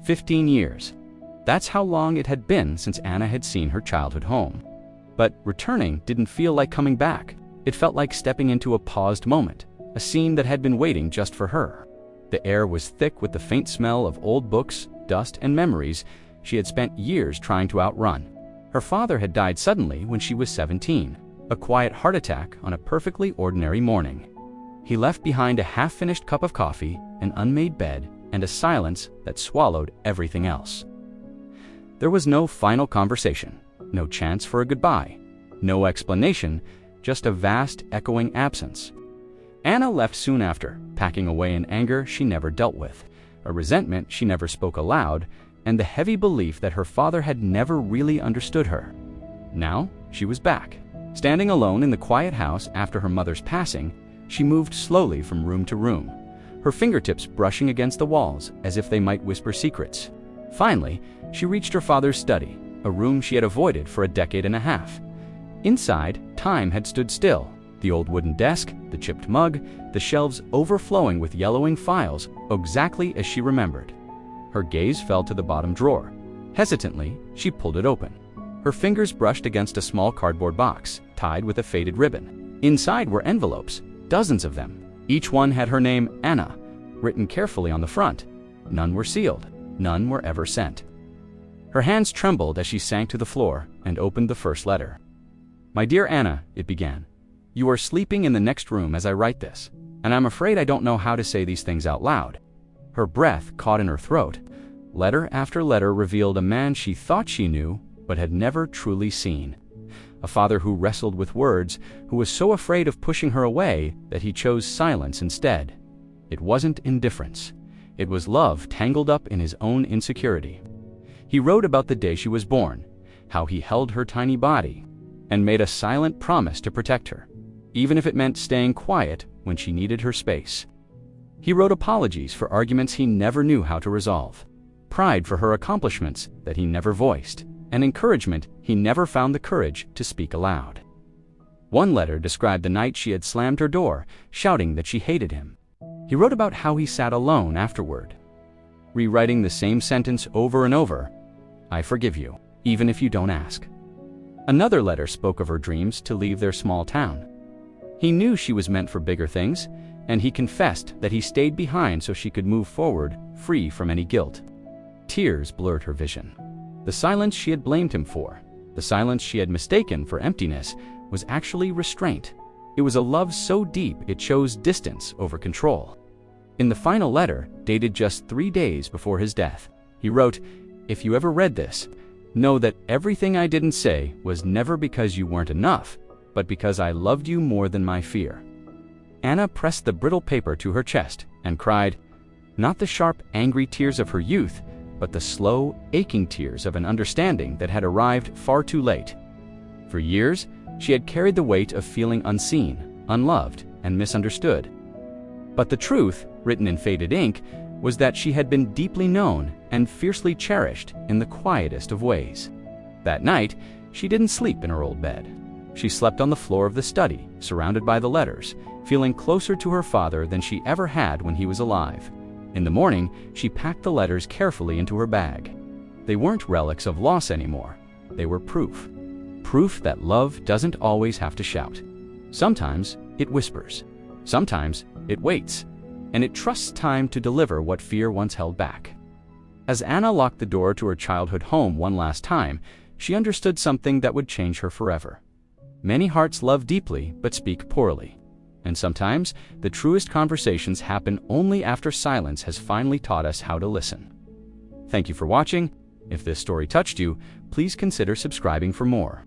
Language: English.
15 years. That's how long it had been since Anna had seen her childhood home. But returning didn't feel like coming back. It felt like stepping into a paused moment, a scene that had been waiting just for her. The air was thick with the faint smell of old books, dust, and memories she had spent years trying to outrun. Her father had died suddenly when she was 17, a quiet heart attack on a perfectly ordinary morning. He left behind a half-finished cup of coffee, an unmade bed, and a silence that swallowed everything else. There was no final conversation, no chance for a goodbye, no explanation, just a vast, echoing absence. Anna left soon after, packing away an anger she never dealt with, a resentment she never spoke aloud, and the heavy belief that her father had never really understood her. Now, she was back. Standing alone in the quiet house after her mother's passing, she moved slowly from room to room, her fingertips brushing against the walls as if they might whisper secrets. Finally, she reached her father's study, a room she had avoided for a decade and a half. Inside, time had stood still. The old wooden desk, the chipped mug, the shelves overflowing with yellowing files, exactly as she remembered. Her gaze fell to the bottom drawer. Hesitantly, she pulled it open. Her fingers brushed against a small cardboard box, tied with a faded ribbon. Inside were envelopes, dozens of them. Each one had her name, Anna, written carefully on the front. None were sealed. None were ever sent. Her hands trembled as she sank to the floor and opened the first letter. "My dear Anna," it began, "you are sleeping in the next room as I write this, and I'm afraid I don't know how to say these things out loud." Her breath caught in her throat. Letter after letter revealed a man she thought she knew, but had never truly seen. A father who wrestled with words, who was so afraid of pushing her away that he chose silence instead. It wasn't indifference. It was love tangled up in his own insecurity. He wrote about the day she was born, how he held her tiny body, and made a silent promise to protect her, even if it meant staying quiet when she needed her space. He wrote apologies for arguments he never knew how to resolve, pride for her accomplishments that he never voiced, and encouragement he never found the courage to speak aloud. One letter described the night she had slammed her door, shouting that she hated him. He wrote about how he sat alone afterward, rewriting the same sentence over and over, "I forgive you, even if you don't ask." Another letter spoke of her dreams to leave their small town. He knew she was meant for bigger things, and he confessed that he stayed behind so she could move forward, free from any guilt. Tears blurred her vision. The silence she had blamed him for, the silence she had mistaken for emptiness, was actually restraint. It was a love so deep it chose distance over control. In the final letter, dated just 3 days before his death, he wrote, "If you ever read this, know that everything I didn't say was never because you weren't enough, but because I loved you more than my fear." Anna pressed the brittle paper to her chest and cried, not the sharp, angry tears of her youth, but the slow, aching tears of an understanding that had arrived far too late. For years, she had carried the weight of feeling unseen, unloved, and misunderstood. But the truth, written in faded ink, was that she had been deeply known and fiercely cherished in the quietest of ways. That night, she didn't sleep in her old bed. She slept on the floor of the study, surrounded by the letters, feeling closer to her father than she ever had when he was alive. In the morning, she packed the letters carefully into her bag. They weren't relics of loss anymore. They were proof. Proof that love doesn't always have to shout. Sometimes it whispers. Sometimes it waits. And it trusts time to deliver what fear once held back. As Anna locked the door to her childhood home one last time, she understood something that would change her forever. Many hearts love deeply but speak poorly. And sometimes, the truest conversations happen only after silence has finally taught us how to listen. Thank you for watching. If this story touched you, please consider subscribing for more.